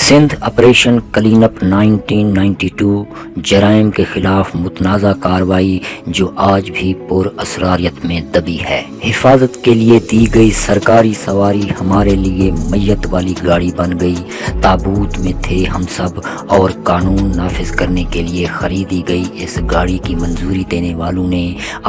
Sindh operation clean up 1992 جرائم کے خلاف متنازع کارروائی جو آج بھی پر اسراریت میں دبی ہے۔ حفاظت کے لیے دی گئی سرکاری سواری ہمارے لیے میت والی گاڑی بن گئی۔ تابوت میں تھے ہم سب اور قانون نافذ کرنے کے لیے خریدی گئی اس گاڑی کی منظوری دینے والوں نے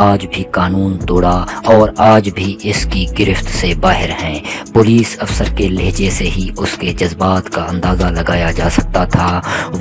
آج بھی قانون توڑا اور آج بھی اس کی گرفت سے باہر ہیں۔ پولیس افسر کے لہجے سے ہی اس کے جذبات کا اندازہ لگایا جا سکتا تھا۔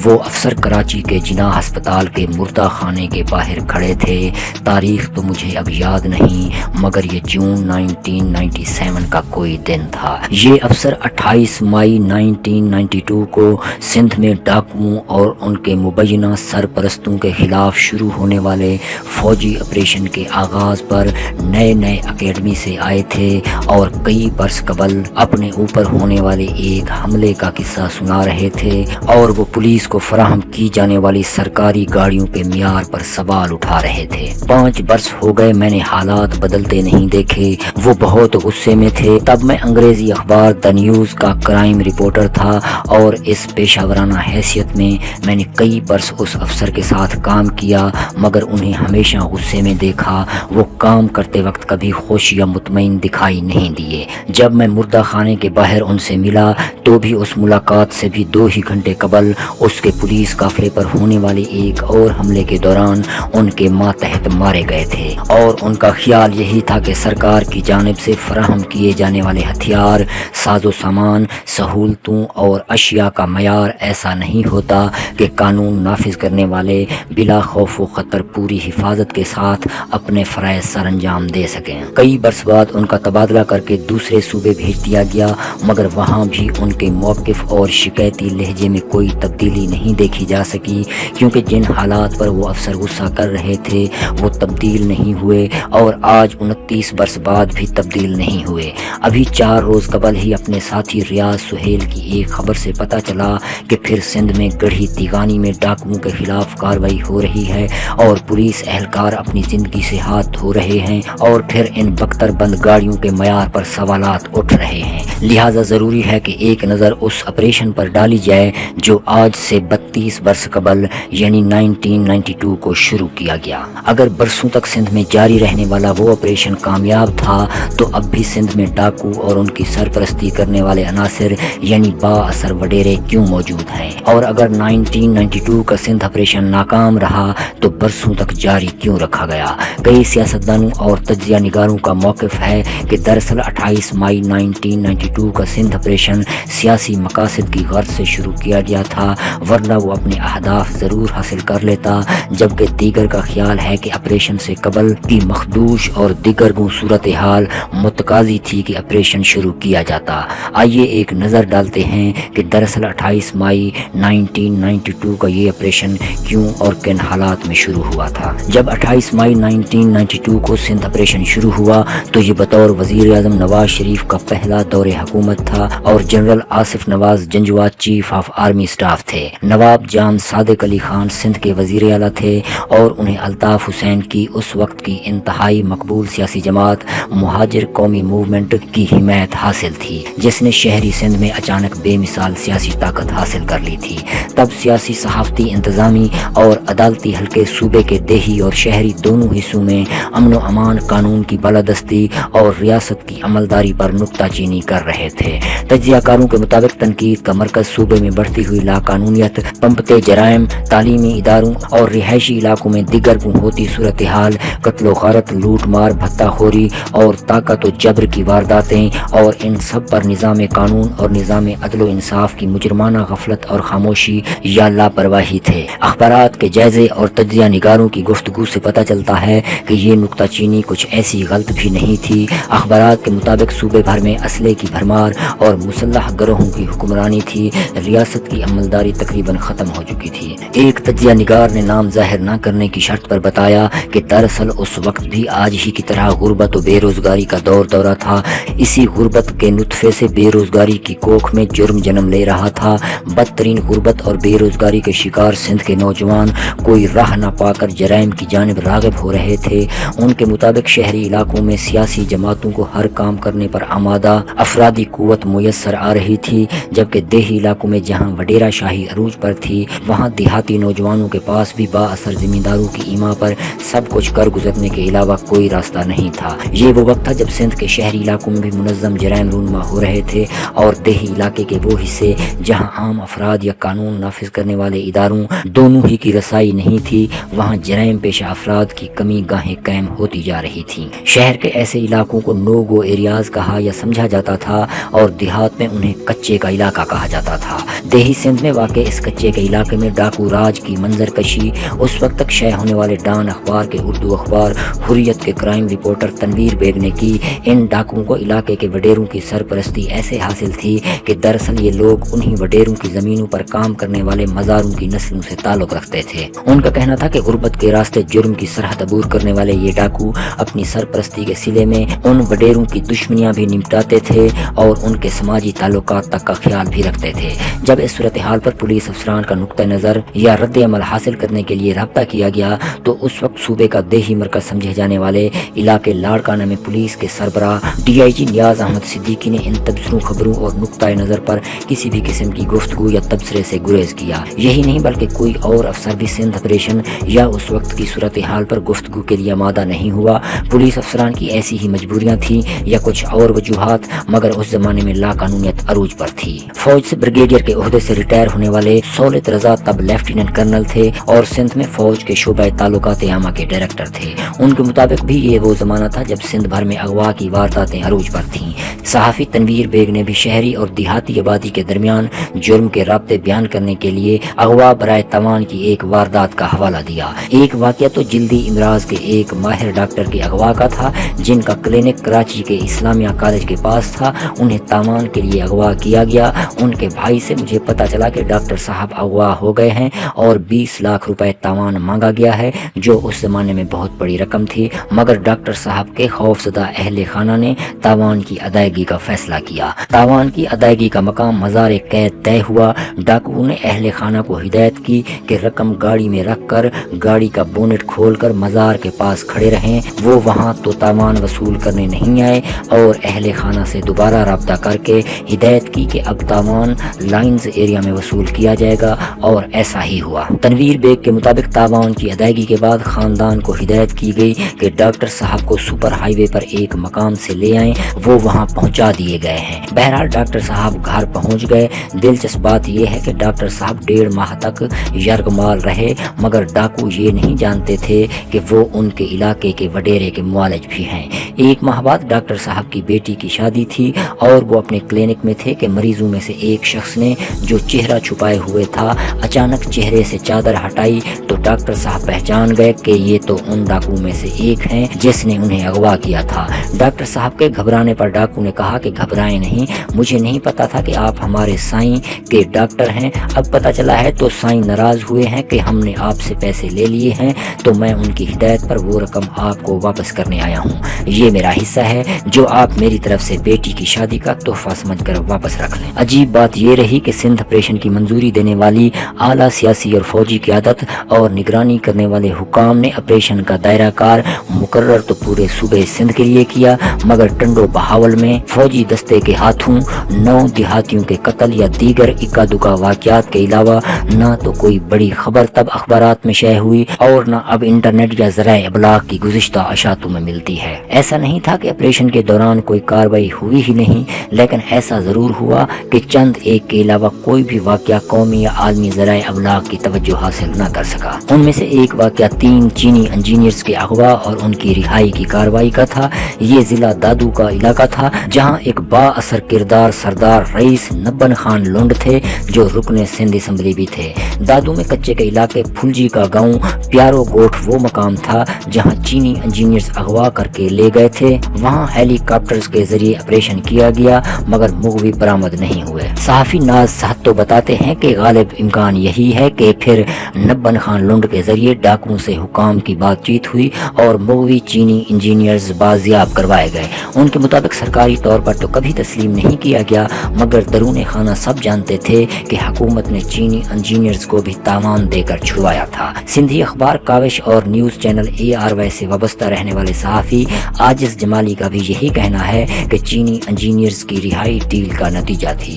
وہ افسر کراچی کے جناح ہسپتال کے مردہ خانے کے باہر کھڑے تھے۔ تاریخ تو مجھے اب یاد نہیں مگر یہ جون 1997 کا کوئی دن تھا۔ یہ افسر 28 مئی 1992 کو سندھ میں ڈاکوؤں اور ان کے مبینہ سرپرستوں کے خلاف شروع ہونے والے فوجی آپریشن کے آغاز پر نئے اکیڈمی سے آئے تھے اور کئی برس قبل اپنے اوپر ہونے والے ایک حملے کا قصہ سنا رہے تھے اور وہ پولیس کو فراہم کی جانے والی سرکاری گاڑیوں کے معیار پر سوال اٹھا رہے تھے۔ 5 برس ہو گئے میں نے حالات بدلتے نہیں دیکھے۔ وہ بہت غصے میں تھے۔ تب میں انگریزی اخبار دی نیوز کا کرائم رپورٹر تھا اور اس پیشہ ورانہ حیثیت میں نے کئی برس اس افسر کے ساتھ کام کیا مگر انہیں ہمیشہ غصے میں دیکھا۔ وہ کام کرتے وقت کبھی خوش یا مطمئن دکھائی نہیں دیے۔ جب میں مردہ خانے کے باہر ان سے ملا تو بھی اس ملاقات سے بھی 2 ہی گھنٹے قبل اس کے پولیس قافلے پر ہونے والے ایک اور حملے کے دوران ان کے ماتحت مارے گئے تھے اور ان کا خیال یہی تھا کہ سرکار کی جانب سے فراہم کیے جانے والے ہتھیار، ساز و سامان، سہولتوں اور اشیاء کا معیار ایسا نہیں ہوتا کہ قانون نافذ کرنے والے بلا خوف و خطر پوری حفاظت کے ساتھ اپنے فرائض سر انجام دے سکیں۔ کئی برس بعد ان کا تبادلہ کر کے دوسرے صوبے بھیج دیا گیا مگر وہاں بھی ان کے موقف اور شکایتی لہجے میں کوئی تبدیلی نہیں دیکھی جا سکی کیونکہ جن حالات پر وہ افسر غصہ کر رہے تھے وہ تبدیل نہیں ہوئے اور آج 29 برس بعد بھی تبدیل نہیں ہوئے۔ ابھی 4 روز قبل ہی اپنے ساتھی ریاض سہیل کی ایک خبر سے پتہ چلا کہ پھر سندھ میں گڑھی تیغانی میں ڈاکوؤں کے خلاف کارروائی ہو رہی ہے اور پولیس اہلکار اپنی زندگی سے ہاتھ دھو رہے ہیں اور پھر ان بختر بند گاڑیوں کے معیار پر سوالات اٹھ رہے ہیں۔ لہٰذا ضروری ہے کہ ایک نظر اس آپریشن پر ڈالی جائے جو آج سے 32 برس قبل یعنی 1992 کو شروع کیا گیا۔ اگر برسوں تک سندھ میں جاری رہنے والا وہ آپریشن کامیاب تھا تو اب بھی سندھ میں ڈاکو اور ان کی سرپرستی کرنے والے عناصر یعنی با اثر وڈیرے کیوں موجود ہیں، اور اگر 1992 کا سندھ آپریشن ناکام رہا تو برسوں تک جاری کیوں رکھا گیا۔ کئی سیاستدانوں اور تجزیہ نگاروں کا موقف ہے کہ دراصل 28 مئی 1992 کا سندھ آپریشن سیاسی مقاصد کی غرض سے شروع کیا گیا تھا ورنہ وہ اپنے اہداف ضرور حاصل کر لیتا، جبکہ دیگر کا خیال ہے کہ آپریشن سے قبل کی مخدوش اور دیگرگوں صورتحال متقاضی تھی کہ آپریشن شروع کیا جاتا۔ آئیے ایک نظر ڈالتے ہیں کہ دراصل 28 مئی 1992 کا یہ آپریشن کیوں اور کن حالات میں شروع ہوا تھا۔ جب 28 مئی 1992 کو سندھ آپریشن شروع ہوا تو یہ بطور وزیر اعظم نواز شریف کا پہلا دور حکومت تھا اور general Asif Nawaz Janjua chief of army staff تھے۔ نواب جام صادق علی خان سندھ کے وزیر اعلیٰ تھے اور انہیں الطاف حسین کی اس وقت کی انتہائی مقبول سیاسی جماعت مہاجر قومی موومنٹ کی حمایت حاصل تھی جس نے شہری سندھ میں اچانک بے مثال سیاسی طاقت حاصل کر لی تھی۔ تب سیاسی، صحافتی، انتظامی اور عدالتی حلقے صوبے کے دیہی اور شہری دونوں حصوں میں امن و امان، قانون کی بالادستی اور ریاست کی عملداری پر نکتہ چینی کر رہے تھے۔ تجزیہ کاروں کے مطابق تنقید کا مرکز صوبے میں بڑھتی ہوئی لاقانونیت، پنپتے جرائم، تعلیمی اداروں اور رہائشی علاقوں میں دیگر ہوتی صورتحال، قتل و غارت، لوٹ مار، بھتہ خوری اور طاقت و جبر کی وارداتیں اور ان سب پر نظام قانون اور نظام عدل و انصاف کی مجرمانہ غفلت اور خاموشی یا لاپرواہی تھے۔ اخبارات کے جائزے اور تجزیہ نگاروں کی گفتگو سے پتہ چلتا ہے کہ یہ نکتہ چینی کچھ ایسی غلط بھی نہیں تھی۔ اخبارات کے مطابق صوبے بھر میں اسلحے کی بھرمار اور مسلح گروہوں کی حکمرانی تھی، ریاست کی عملداری تقریباً ختم ہو چکی تھی۔ ایک تجزیہ نگار نے نام ظاہر نہ کرنے کی شرط پر بتایا کہ دراصل اس وقت بھی آج ہی کی طرح غربت و بے روزگاری کا دورہ تھا۔ اسی غربت کے نطفے سے بے روزگاری کی کوکھ میں جرم جنم لے رہا تھا۔ بدترین غربت اور بے روزگاری کے شکار سندھ کے نوجوان کوئی راہ نہ پا کر جرائم کی جانب راغب ہو رہے تھے۔ ان کے مطابق شہری علاقوں میں سیاسی جماعتوں کو ہر کام کرنے پر آمادہ افرادی قوت میسر آ رہی تھی جبکہ دیہی دیہی علاقوں میں جہاں وڈیرا شاہی عروج پر تھی وہاں دیہاتی نوجوانوں کے پاس بھی با اثر زمینداروں کی ایما پر سب کچھ کر گزرنے کے علاوہ کوئی راستہ نہیں تھا۔ یہ وہ وقت تھا جب سندھ کے شہری علاقوں میں بھی منظم جرائم رونما ہو رہے تھے اور دیہی علاقے کے وہ حصے جہاں عام افراد یا قانون نافذ کرنے والے اداروں دونوں ہی کی رسائی نہیں تھی وہاں جرائم پیشہ افراد کی کمی گاہیں قائم ہوتی جا رہی تھی۔ شہر کے ایسے علاقوں کو نو گو ایریاز کہا یا سمجھا جاتا تھا اور دیہات میں انہیں کچے کا علاقہ کہا جاتا تھا۔ دیہی سندھ میں واقع اس کچے کے علاقے میں ڈاکو راج کی منظر کشی اس وقت تک شائع ہونے والے ڈان اخبار کے اردو اخبار حریت کے کرائم رپورٹر تنویر بیگ نے کی۔ ان ڈاکوؤں کو علاقے کے وڈیروں کی سرپرستی ایسے حاصل تھی کہ دراصل یہ لوگ انہی وڈیروں کی زمینوں پر کام کرنے والے مزاروں کی نسلوں سے تعلق رکھتے تھے۔ ان کا کہنا تھا کہ غربت کے راستے جرم کی سرحد عبور کرنے والے یہ ڈاکو اپنی سرپرستی کے صلے میں ان وڈیروں کی دشمنیاں بھی نمٹاتے تھے اور ان کے سماجی تعلقات تک کا خیال بھی رکھتے تھے۔ جب اس صورتحال پر پولیس افسران کا نقطہ نظر یا رد عمل حاصل کرنے کے لیے رابطہ کیا گیا تو اس وقت صوبے کا دیہی مرکز سمجھے جانے والے علاقے لاڑکانہ میں پولیس کے سربراہ DIG نیاز احمد صدیقی نے ان تبصروں خبروں اور نقطہ نظر پر کسی بھی قسم کی گفتگو یا تبصرے سے گریز کیا۔ یہی نہیں بلکہ کوئی اور افسر بھی سندھ آپریشن یا اس وقت کی صورتحال پر گفتگو کے لیے آمادہ نہیں ہوا۔ پولیس افسران کی ایسی ہی مجبوریاں تھیں یا کچھ اور وجوہات، مگر اس زمانے میں لا قانونیت عروج پر تھی۔ فوج سے بریگیڈیئر کے عہدے سے ریٹائر ہونے والے سہولت رضا تب لیفٹیننٹ کرنل تھے اور سندھ میں فوج کے شعبہ تعلقات عامہ کے ڈائریکٹر تھے۔ ان کے مطابق بھی یہ وہ زمانہ تھا جب سندھ بھر میں اغوا کی وارداتیں عروج پر تھیں۔ صحافی تنویر بیگ نے بھی شہری اور دیہاتی آبادی کے درمیان جرم کے رابطے بیان کرنے کے لیے اغوا برائے تاوان کی ایک واردات کا حوالہ دیا۔ ایک واقعہ تو جلدی امراض کے ایک ماہر ڈاکٹر کے اغوا کا تھا جن کا کلینک کراچی کے اسلامیہ کالج کے پاس تھا۔ انہیں تاوان کے لیے اغوا کیا گیا۔ ان کے بھائی سے مجھے پتہ چلا کہ ڈاکٹر صاحب اغوا ہو گئے ہیں اور 20 لاکھ روپے تاوان مانگا گیا ہے جو اس زمانے میں بہت بڑی رقم تھی، مگر ڈاکٹر صاحب کے خوفزدہ اہل خانہ نے تاوان کی ادائیگی کا فیصلہ کیا۔ تاوان کی ادائیگی کا مقام مزار قید طے ہوا۔ ڈاکوؤں نے اہل خانہ کو ہدایت کی کہ رقم گاڑی میں رکھ کر گاڑی کا بونٹ کھول کر مزار کے پاس کھڑے رہیں۔ وہ وہاں تو تاوان وصول کرنے نہیں آئے اور اہل خانہ سے دوبارہ رابطہ کر کے ہدایت کی کہ اب تاوان لائنز ایریا میں وصول کیا جائے گا اور ایسا ہی ہوا۔ تنویر بیگ کے مطابق تاوان کی ادائیگی کے بعد خاندان کو ہدایت کی گئی کہ ڈاکٹر صاحب کو سپر ہائی وے پر ایک مقام سے لے آئیں، وہ وہاں پہنچا دیے گئے ہیں۔ بہرحال ڈاکٹر صاحب گھر پہنچ گئے۔ دلچسپ بات یہ ہے کہ ڈاکٹر صاحب 1.5 ماہ تک یرغمال رہے، مگر ڈاکو یہ نہیں جانتے تھے کہ وہ ان کے علاقے کے وڈیرے کے معالج بھی ہیں۔ 1 ماہ بعد ڈاکٹر صاحب کی بیٹی کی شادی تھی اور وہ اپنے کلینک میں تھے کہ مریضوں میں سے ایک شخص نے جو چہرہ چھپائے ہوئے تھا اچانک چہرے سے چادر ہٹائی تو ڈاکٹر صاحب پہچان گئے کہ یہ تو ان ڈاکو میں سے ایک ہیں جس نے انہیں اغوا کیا تھا۔ ڈاکٹر صاحب کے گھبرانے پر ڈاکو نے کہا کہ گھبرائیں نہیں، مجھے نہیں پتا تھا کہ آپ ہمارے سائیں کے ڈاکٹر ہیں، اب پتا چلا ہے تو سائیں ناراض ہوئے ہیں کہ ہم نے آپ سے پیسے لے لیے ہیں، تو میں ان کی ہدایت پر وہ رقم آپ کو واپس کرنے آیا ہوں۔ یہ میرا حصہ ہے جو آپ میری طرف سے بیٹی کی شادی کا تحفہ سمجھ کر واپس رکھ لیں۔ عجیب بات یہ رہی کہ سندھ آپریشن کی منظوری دینے والی اعلیٰ سیاسی اور فوجی قیادت اور نگرانی کرنے والے حکام نے آپریشن کا دائرہ کار مقرر تو پورے صوبے سندھ کے لیے کیا، مگر ٹنڈو بہاول میں فوجی دستے کے ہاتھوں 9 دیہاتیوں کے قتل یا دیگر اکا دکا واقعات کے علاوہ نہ تو کوئی بڑی خبر تب اخبارات میں شائع ہوئی اور نہ اب انٹرنیٹ یا ذرائع ابلاغ کی گزشتہ اشاعتوں میں ملتی ہے۔ ایسا نہیں تھا کہ آپریشن کے دوران کوئی کارروائی ہوئی ہی نہیں، لیکن ایسا ضرور ہوا کہ چند ایک کے علاوہ کوئی بھی واقعہ قومی یا عالمی ذرائع ابلاغ کی توجہ حاصل نہ کر سکا۔ ان میں سے ایک واقعہ 3 چینی انجینئرز کے اغوا اور ان کی رہائی کی کارروائی کا تھا۔ یہ ضلع دادو کا علاقہ تھا جہاں ایک با اثر کردار سردار رئیس نبن خان لنڈ تھے جو رکن سندھ اسمبلی بھی تھے۔ دادو میں کچے کے علاقے پھلجی کا گاؤں پیارو گوٹھ وہ مقام تھا جہاں چینی انجینئرز اغوا کر کے لے گئے تھے۔ وہاں ہیلی کاپٹرز کے ذریعے آپریشن کیا گیا مگر مغوی برآمد نہیں ہوئے۔ صحافی ناز صحت تو بتاتے ہیں کہ غالب امکان یہی ہے کہ پھر نبن خان لنڈ کے ذریعے ڈاکوؤں سے حکام کی بات چیت ہوئی اور مغوی چینی انجینئرز بازیاب کروائے گئے۔ ان کے مطابق سرکاری طور پر تو کبھی تسلیم نہیں کیا گیا، مگر درون خانہ سب جانتے تھے کہ حکومت نے چینی انجینئرز کو بھی تاوان دے کر چھڑوایا تھا۔ سندھی اخبار کاوش اور نیوز چینل ARY سے وابستہ رہنے والے صحافی عاجز جمالی کا بھی یہی کہنا ہے کہ چینی انجینئرز کی رہائی ڈیل کا نتیجہ تھی۔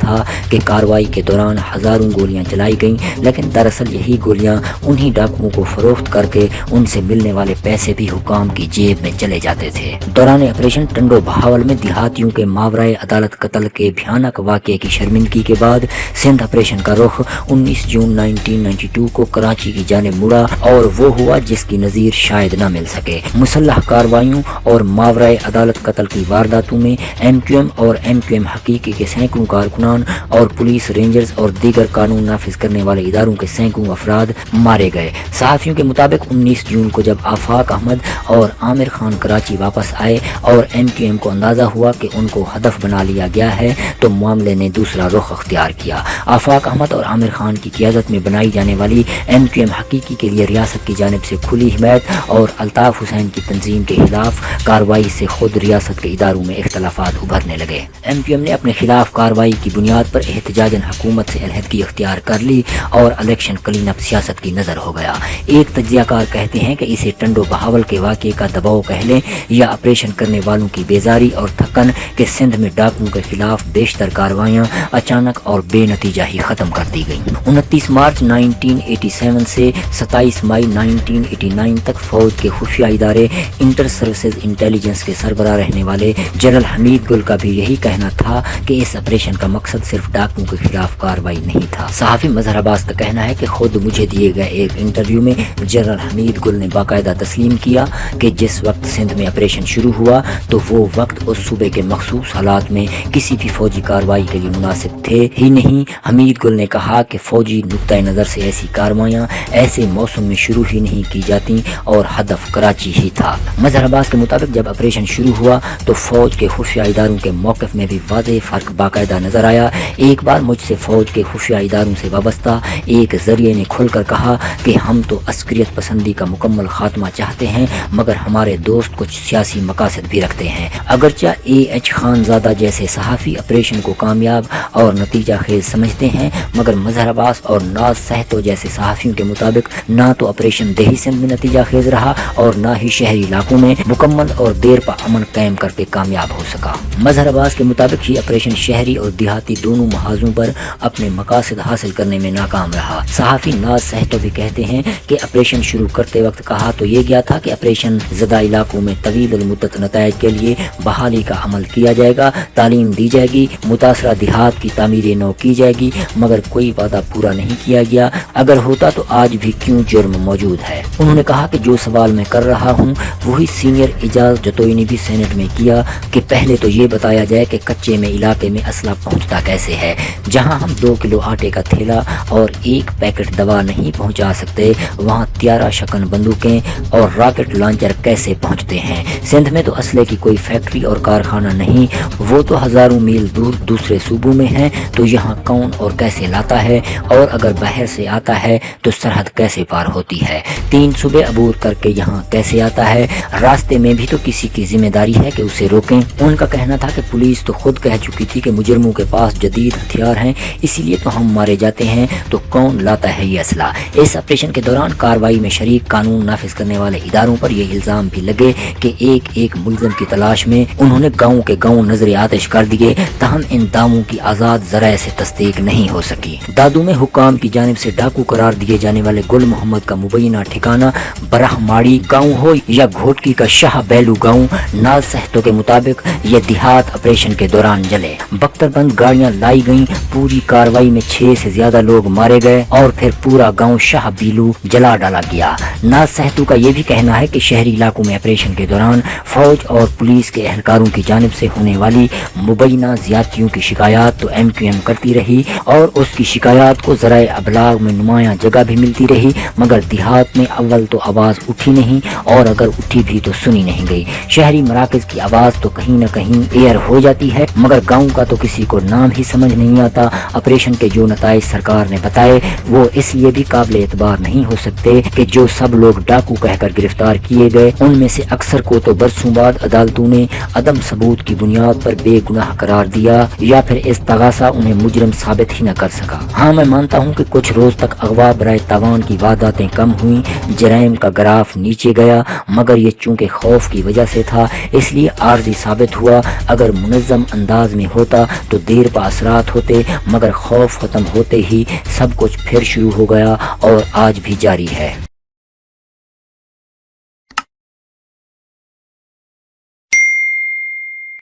تھا کہ کارروائی کے دوران ہزاروں گولیاں چلائی گئیں، لیکن دراصل یہی گولیاں انہی ڈاکوؤں کو فروخت کر کے ان سے ملنے والے پیسے بھی حکام کی جیب میں چلے جاتے تھے۔ دوران آپریشن ٹنڈو بہاول میں دیہاتیوں کے ماورائے عدالت قتل کے بھیانک واقعے کی شرمندگی کے بعد سندھ آپریشن کا رخ 19 جون 1992 کو کراچی کی جانب مڑا، اور وہ ہوا جس کی نظیر شاید نہ مل سکے۔ مسلح کارروائیوں اور ماورائے عدالت قتل کی وارداتوں میں MQM اور MQM حقیقی کے سینکڑوں کارکنان اور پولیس، رینجرز اور دیگر قانون نافذ کرنے والے اداروں کے سینکڑوں افراد مارے گئے۔ صحافیوں کے مطابق 19 جون کو جب آفاق احمد اور عامر خان کراچی واپس آئے اور MQM کو اندازہ ہوا کہ ان کو ہدف بنا لیا گیا ہے تو معاملے نے دوسرا رخ اختیار کیا۔ آفاق احمد اور عامر خان کی قیادت میں بنائی جانے والی MQM حقیقی کے لیے ریاست کی جانب سے کھلی حمایت اور الطاف حسین کی تنظیم کے خلاف کارروائی سے خود ریاست کے اداروں میں اختلافات ابھرنے لگے۔ MQM نے اپنے خلاف کارروائی کی بنیاد پر احتجاجاً حکومت سے علیحدگی اختیار کر لی اور الیکشن کلین اپ سیاست کی نظر ہو گیا۔ ایک تجزیہ کار کہتے ہیں کہ اسے ٹنڈو بہاول کے واقعے کا دباؤ کہہ لیں یا آپریشن کرنے والوں کی بیزاری اور تھکن کہ سندھ میں ڈاکوؤں کے خلاف بیشتر کارروائیاں اچانک اور بے نتیجہ ہی ختم کر دی گئیں۔ 29 مارچ 1987 سے 27 مئی 1989 تک فوج کے خفیہ ادارے انٹر سروسز انٹیلیجنس کے سربراہ رہنے والے جنرل حمید گل کا بھی یہی کہنا تھا کہ اس آپریشن کا مقصد صرف ڈاکوؤں کے خلاف کارروائی نہیں تھا۔ صحافی مظہر عباس کا کہنا ہے کہ خود مجھے دیے گئے ایک انٹرویو میں جنرل حمید گل نے باقاعدہ تسلیم کیا کہ جس وقت سندھ میں آپریشن شروع ہوا تو وہ وقت اس صوبے کے مخصوص حالات میں کسی بھی فوجی کارروائی کے لیے مناسب تھے ہی نہیں۔ حمید گل نے کہا کہ فوجی نقطۂ نظر سے ایسی کارروائیاں ایسے موسم میں شروع ہی نہیں کی جاتی اور ہدف کراچی ہی تھا۔ مظہر عباس کے مطابق جب آپریشن شروع ہوا تو فوج کے خفیہ اداروں کے موقف میں بھی واضح فرق باقاعدہ نظر آیا۔ ایک بار مجھ سے فوج کے خفیہ اداروں سے وابستہ ایک ذریعے نے کھل کر کہا کہ ہم تو عسکریت پسندی کا مکمل خاتمہ چاہتے ہیں، مگر ہمارے دوست کچھ سیاسی مقاصد بھی رکھتے ہیں۔ اگرچہ AH خان زادہ جیسے صحافی آپریشن کو کامیاب اور نتیجہ خیز سمجھتے ہیں، مگر مظہر عباس اور ناز سہتو جیسے صحافیوں کے مطابق نہ تو آپریشن دیہی سندھ میں نتیجہ خیز رہا اور نہ ہی شہری علاقوں میں مکمل اور دیر پا امن قائم کر کے کامیاب ہو سکا۔ مظہر عباس کے مطابق یہ آپریشن شہری اور دیہاتی دونوں محاذوں پر اپنے مقاصد حاصل کرنے میں ناکام رہا۔ صحافی ناز سہتو بھی کہتے ہیں کہ آپریشن شروع کرتے وقت کہا تو یہ گیا تھا کہ آپریشن زدہ علاقوں میں طویل المدت نتائج کے لیے بحالی کا عمل کیا جائے گا، تعلیم دی جائے گی، متاثرہ دیہات کی تعمیر نو کی جائے گی، مگر کوئی وعدہ پورا نہیں کیا گیا۔ اگر ہوتا تو آج بھی کیوں جرم موجود ہے۔ انہوں نے کہا کہ جو سوال میں کر رہا ہوں وہی سینئر اعجاز جتوئی نے بھی سینٹ میں کیا کہ پہلے تو یہ بتایا جائے کہ کچے میں علاقے میں اسلحہ پہنچتا کیسے ہے۔ جہاں ہم 2 کلو آٹے کا تھیلا اور 1 پیکٹ دوا نہیں پہنچا سکتے، وہاں 13 شکن بندوقیں اور راکٹ لانچر کیسے پہنچتے ہیں۔ سندھ میں تو اسلحے کی کوئی فیکٹری اور کارخانہ نہیں، وہ تو ہزاروں میل دور دوسرے صوبوں میں ہیں، تو یہاں کون اور کیسے لاتا ہے، اور اگر باہر سے آتا ہے تو سرحد کیسے پار ہوتی ہے، 3 صوبے عبور کر کے یہاں کیسے آتا ہے، راستے میں بھی تو کسی کی ذمہ داری ہے کہ اسے روکیں۔ ان کا کہنا تھا کہ پولیس تو خود کہہ چکی تھی کہ مجرموں کے پاس جدید ہتھیار ہیں، اسی لیے تو ہم مارے جاتے ہیں، تو کون لاتا ہے یہ اسلحہ۔ اس آپریشن کے دوران کارروائی میں شریک قانون نافذ کرنے والے اداروں پر یہ الزام بھی لگے کہ ایک ایک ملزم کی تلاش میں انہوں نے گاؤں کے گاؤں نظر آتش کر دیے، تاہم ان دعووں کی آزاد ذرائع سے تصدیق نہیں ہو سکی۔ دادو میں حکام کی جانب سے ڈاکو قرار دیے جانے والے گل محمد کا مبینہ ٹھکانہ برہ ماڑی گاؤں ہو یا گھوٹکی کا شاہ بیلو گاؤں، ناز سہتو کے مطابق یہ دیہات آپریشن کے دوران جلے، بختر بند گاڑیاں لائی گئیں، پوری کارروائی میں 6 سے زیادہ لوگ مارے گئے اور پھر پورا گاؤں شاہ بیلو جلا ڈالا گیا۔ ناز سہتو کا یہ بھی کہنا ہے کہ شہری علاقوں میں آپریشن کے دوران فوج اور پولیس کے اہلکاروں کی جانب سے ہونے والی مبینہ زیادتیوں کی شکایات تو MQM کرتی رہی اور اس کی شکایات کو ذرائع ابلاغ میں نمایاں جگہ بھی ملتی رہی، مگر دیہات میں اول تو آواز اٹھی نہیں اور اگر اٹھی بھی تو سنی نہیں گئی۔ شہری مراکز کی آواز تو کہیں نہ کہیں ایئر ہو جاتی ہے، مگر گاؤں کا تو کسی کو نام ہی سمجھ نہیں آتا۔ آپریشن کے جو نتائج سرکار نے بتائے وہ اس لیے بھی قابل اعتبار نہیں ہو سکتے کہ جو سب لوگ ڈاکو کہہ کر گرفتار کیے گئے ان میں سے اکثر کو تو برسوں بعد عدالتوں نے عدم ثبوت کی بنیاد پر بے گناہ قرار دیا یا پھر اس تغاصہ انہیں مجرم ثابت ہی نہ کر سکا۔ ہاں میں مانتا ہوں کہ کچھ روز تک اغوا برائے تاوان کی وارداتیں کم ہوئیں، جرائم کا گراف نیچے گیا، مگر یہ چونکہ خوف کی وجہ سے تھا اس لیے عارضی ثابت ہوا۔ اگر منظم انداز انداز میں ہوتا تو دیر پا اثرات ہوتے، مگر خوف ختم ہوتے ہی سب کچھ پھر شروع ہو گیا اور آج بھی جاری ہے۔